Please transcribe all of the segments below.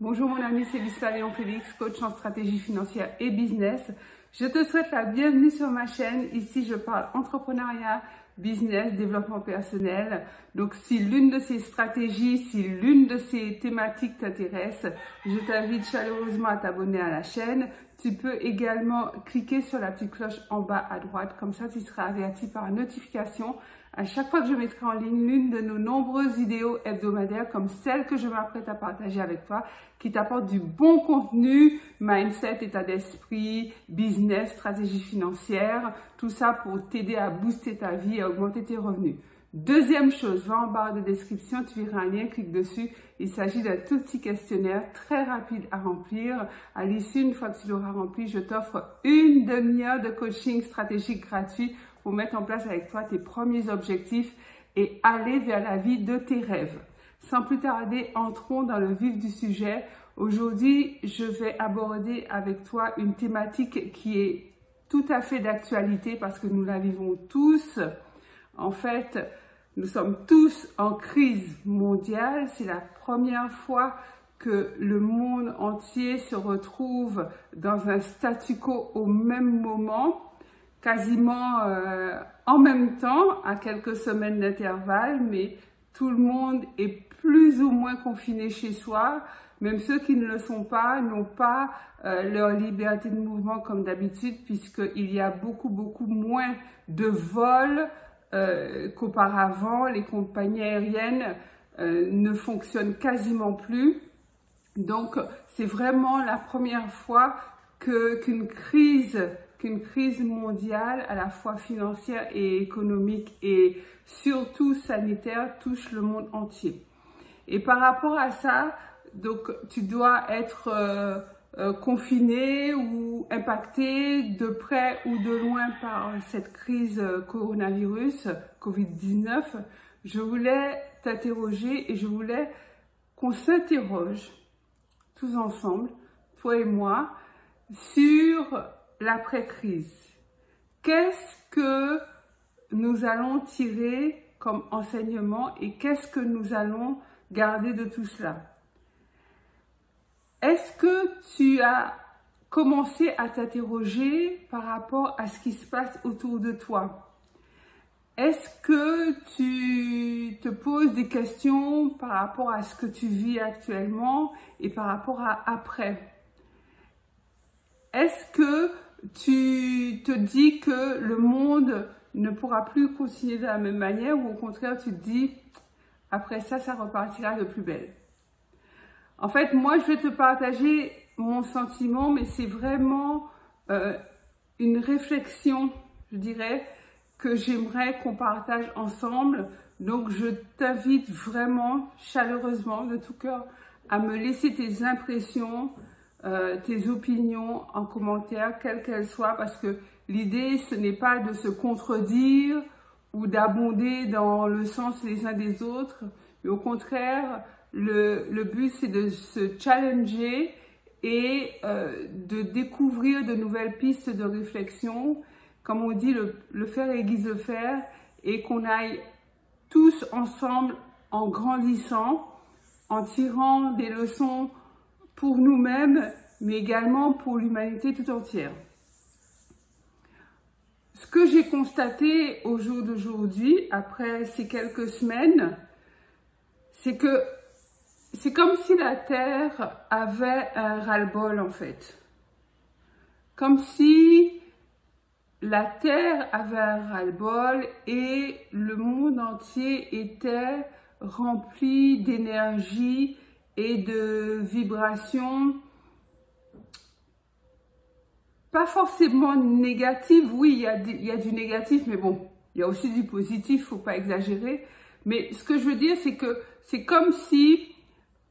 Bonjour mon ami, c'est Lisa Léon Félix, coach en stratégie financière et business. Je te souhaite la bienvenue sur ma chaîne. Ici, je parle entrepreneuriat, business, développement personnel. Donc, si l'une de ces stratégies, si l'une de ces thématiques t'intéresse, je t'invite chaleureusement à t'abonner à la chaîne. Tu peux également cliquer sur la petite cloche en bas à droite. Comme ça, tu seras averti par notification à chaque fois que je mettrai en ligne l'une de nos nombreuses vidéos hebdomadaires comme celle que je m'apprête à partager avec toi, qui t'apporte du bon contenu, mindset, état d'esprit, business, stratégie financière, tout ça pour t'aider à booster ta vie et à augmenter tes revenus. Deuxième chose, va en barre de description, tu verras un lien, clique dessus. Il s'agit d'un tout petit questionnaire très rapide à remplir. À l'issue, une fois que tu l'auras rempli, je t'offre une demi-heure de coaching stratégique gratuit pour mettre en place avec toi tes premiers objectifs et aller vers la vie de tes rêves. Sans plus tarder, entrons dans le vif du sujet. Aujourd'hui, je vais aborder avec toi une thématique qui est tout à fait d'actualité parce que nous la vivons tous. En fait, nous sommes tous en crise mondiale. C'est la première fois que le monde entier se retrouve dans un statu quo au même moment, quasiment en même temps, à quelques semaines d'intervalle, mais tout le monde est plus ou moins confiné chez soi. Même ceux qui ne le sont pas n'ont pas leur liberté de mouvement comme d'habitude, puisqu'il y a beaucoup moins de vols qu'auparavant. Les compagnies aériennes ne fonctionnent quasiment plus. Donc, c'est vraiment la première fois qu'une crise mondiale, à la fois financière et économique et surtout sanitaire, touche le monde entier. Et par rapport à ça, donc tu dois être confiné ou impacté de près ou de loin par cette crise coronavirus, Covid-19. Je voulais t'interroger et je voulais qu'on s'interroge tous ensemble, toi et moi, sur l'après-crise. Qu'est-ce que nous allons tirer comme enseignement et qu'est-ce que nous allons garder de tout cela? Est-ce que tu as commencé à t'interroger par rapport à ce qui se passe autour de toi? Est-ce que tu te poses des questions par rapport à ce que tu vis actuellement et par rapport à après? Est-ce que tu te dis que le monde ne pourra plus continuer de la même manière ou au contraire tu te dis après ça, ça repartira de plus belle? En fait, moi, je vais te partager mon sentiment, mais c'est vraiment une réflexion, je dirais, que j'aimerais qu'on partage ensemble. Donc, je t'invite vraiment chaleureusement, de tout cœur, à me laisser tes impressions, tes opinions en commentaire, quelles qu'elles soient, parce que l'idée, ce n'est pas de se contredire ou d'abonder dans le sens les uns des autres, mais au contraire, le but, c'est de se challenger et de découvrir de nouvelles pistes de réflexion. Comme on dit, le faire aiguise le faire, et qu'on aille tous ensemble en grandissant, en tirant des leçons pour nous-mêmes, mais également pour l'humanité tout entière. Ce que j'ai constaté au jour d'aujourd'hui, après ces quelques semaines, c'est que c'est comme si la Terre avait un ras-le-bol en fait. Comme si la Terre avait un ras-le-bol et le monde entier était rempli d'énergie et de vibrations, pas forcément négatives. Oui, il y a du négatif, mais bon, il y a aussi du positif, faut pas exagérer. Mais ce que je veux dire, c'est que c'est comme si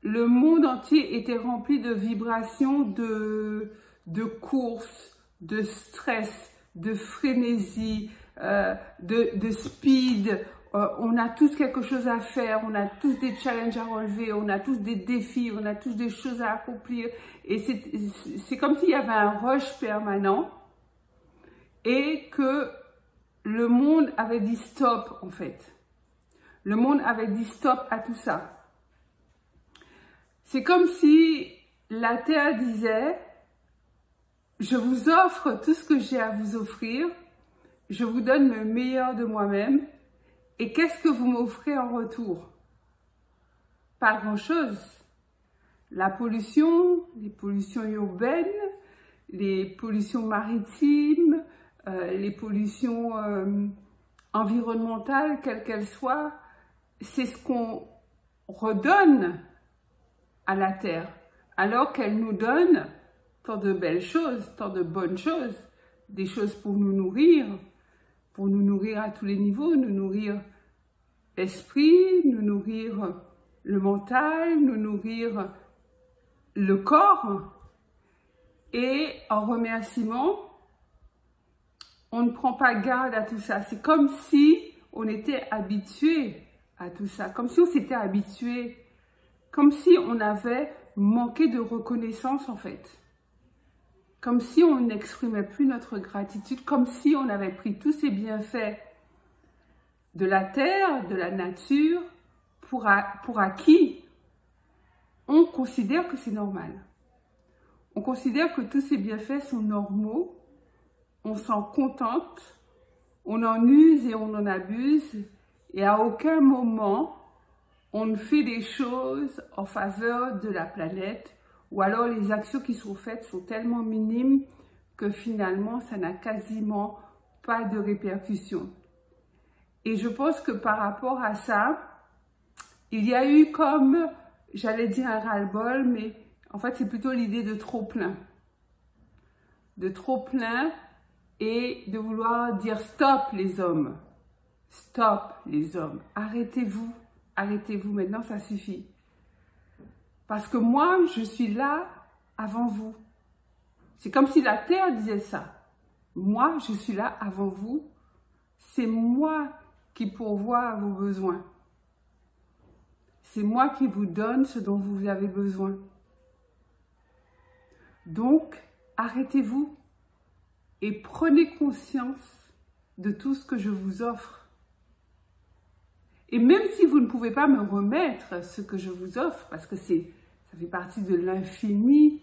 le monde entier était rempli de vibrations de course, de stress, de frénésie, de speed. On a tous quelque chose à faire, on a tous des challenges à relever, on a tous des défis, on a tous des choses à accomplir. Et c'est comme s'il y avait un rush permanent et que le monde avait dit stop en fait. Le monde avait dit stop à tout ça. C'est comme si la terre disait, je vous offre tout ce que j'ai à vous offrir, je vous donne le meilleur de moi-même, et qu'est-ce que vous m'offrez en retour? Pas grand-chose. La pollution, les pollutions urbaines, les pollutions maritimes, les pollutions environnementales, quelles qu'elles soient, c'est ce qu'on redonne à la terre, alors qu'elle nous donne tant de belles choses, tant de bonnes choses, des choses pour nous nourrir à tous les niveaux, nous nourrir l'esprit, nous nourrir le mental, nous nourrir le corps. Et en remerciement, on ne prend pas garde à tout ça. C'est comme si on était habitué à tout ça, comme si on s'était habitué, comme si on avait manqué de reconnaissance en fait. Comme si on n'exprimait plus notre gratitude, comme si on avait pris tous ces bienfaits de la terre, de la nature, pour acquis. On considère que c'est normal. On considère que tous ces bienfaits sont normaux, on s'en contente, on en use et on en abuse, et à aucun moment on ne fait des choses en faveur de la planète, ou alors les actions qui sont faites sont tellement minimes que finalement ça n'a quasiment pas de répercussions. Et je pense que par rapport à ça, il y a eu comme, j'allais dire un ras-le-bol, mais en fait c'est plutôt l'idée de trop plein. De trop plein et de vouloir dire stop les hommes. Stop les hommes. Arrêtez-vous. Arrêtez-vous maintenant, ça suffit. Parce que moi, je suis là avant vous. C'est comme si la terre disait ça. Moi, je suis là avant vous. C'est moi qui pourvois à vos besoins. C'est moi qui vous donne ce dont vous avez besoin. Donc, arrêtez-vous et prenez conscience de tout ce que je vous offre. Et même si vous ne pouvez pas me remettre ce que je vous offre, parce que ça fait partie de l'infinie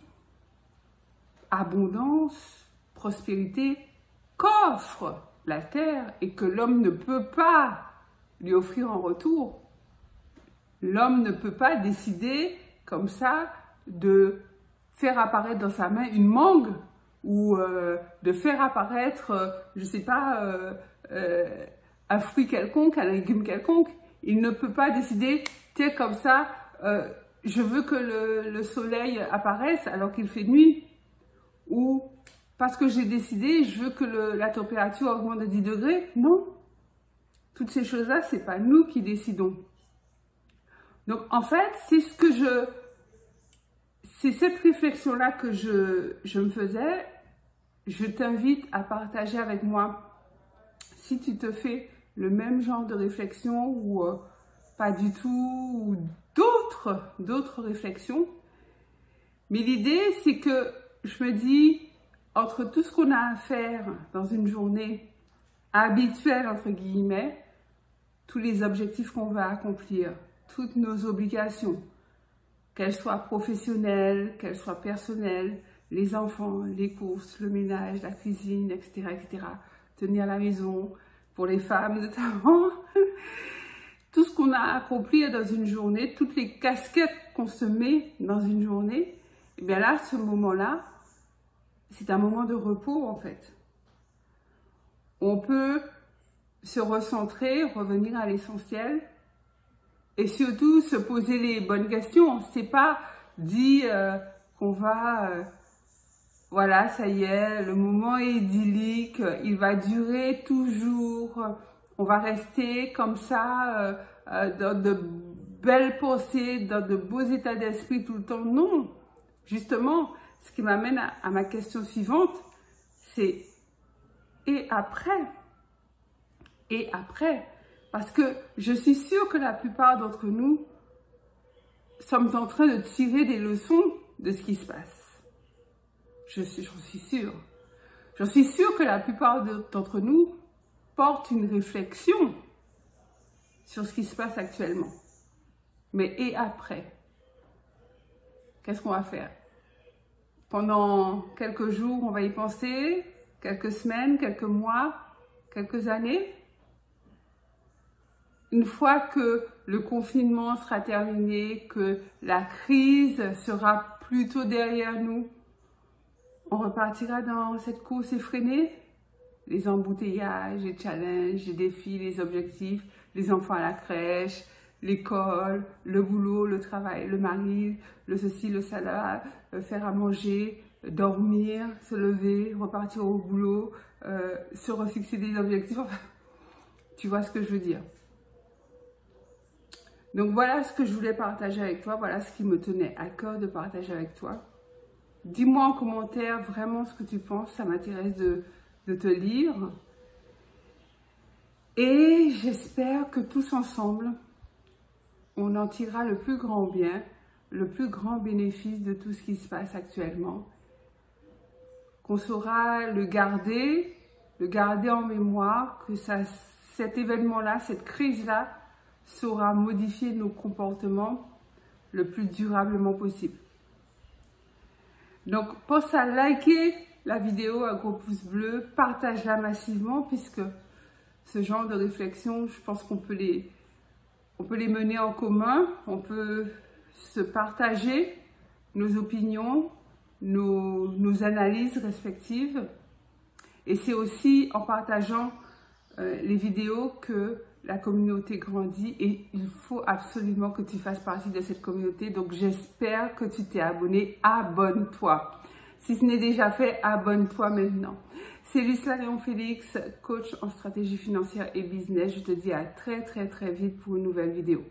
abondance, prospérité qu'offre la terre et que l'homme ne peut pas lui offrir en retour. L'homme ne peut pas décider comme ça de faire apparaître dans sa main une mangue ou de faire apparaître, je ne sais pas, un fruit quelconque, un légume quelconque. Il ne peut pas décider, tiens, comme ça, je veux que le soleil apparaisse alors qu'il fait nuit. Ou parce que j'ai décidé, je veux que la température augmente de 10 degrés. Non. Toutes ces choses-là, ce n'est pas nous qui décidons. Donc, en fait, c'est cette réflexion-là que je me faisais. Je t'invite à partager avec moi si tu te fais le même genre de réflexion ou pas du tout, ou d'autres réflexions. Mais l'idée, c'est que je me dis, entre tout ce qu'on a à faire dans une journée habituelle, entre guillemets, tous les objectifs qu'on va accomplir, toutes nos obligations, qu'elles soient professionnelles, qu'elles soient personnelles, les enfants, les courses, le ménage, la cuisine, etc., etc., tenir la maison, pour les femmes notamment, tout ce qu'on a à accomplir dans une journée, toutes les casquettes qu'on se met dans une journée, et bien là, ce moment-là, c'est un moment de repos en fait. On peut se recentrer, revenir à l'essentiel et surtout se poser les bonnes questions. C'est pas dit qu'on va, voilà, ça y est, le moment est idyllique, il va durer toujours, on va rester comme ça dans de belles pensées, dans de beaux états d'esprit tout le temps. Non, justement, ce qui m'amène à ma question suivante, c'est et après? Et après? Parce que je suis sûre que la plupart d'entre nous sommes en train de tirer des leçons de ce qui se passe. J'en suis sûre. J'en suis sûre que la plupart d'entre nous portent une réflexion sur ce qui se passe actuellement. Mais et après? Qu'est-ce qu'on va faire? pendant quelques jours, on va y penser, quelques semaines, quelques mois, quelques années. Une fois que le confinement sera terminé, que la crise sera plutôt derrière nous, on repartira dans cette course effrénée. Les embouteillages, les challenges, les défis, les objectifs, les enfants à la crèche, l'école, le boulot, le travail, le mari, le ceci, le cela, faire à manger, dormir, se lever, repartir au boulot, se refixer des objectifs. Enfin, tu vois ce que je veux dire. Donc voilà ce que je voulais partager avec toi, voilà ce qui me tenait à cœur de partager avec toi. Dis-moi en commentaire vraiment ce que tu penses, ça m'intéresse de te lire. Et j'espère que tous ensemble, on en tirera le plus grand bien, le plus grand bénéfice de tout ce qui se passe actuellement. Qu'on saura le garder en mémoire, que cet événement-là, cette crise-là, saura modifier nos comportements le plus durablement possible. Donc, pense à liker la vidéo, un gros pouce bleu, partage-la massivement, puisque ce genre de réflexion, je pense qu'on peut les mener en commun, on peut se partager nos opinions, nos analyses respectives. Et c'est aussi en partageant les vidéos que la communauté grandit et il faut absolument que tu fasses partie de cette communauté. Donc j'espère que tu t'es abonné, abonne-toi. Si ce n'est déjà fait, abonne-toi maintenant. C'est Luce Léon Félix, coach en stratégie financière et business. Je te dis à très vite pour une nouvelle vidéo.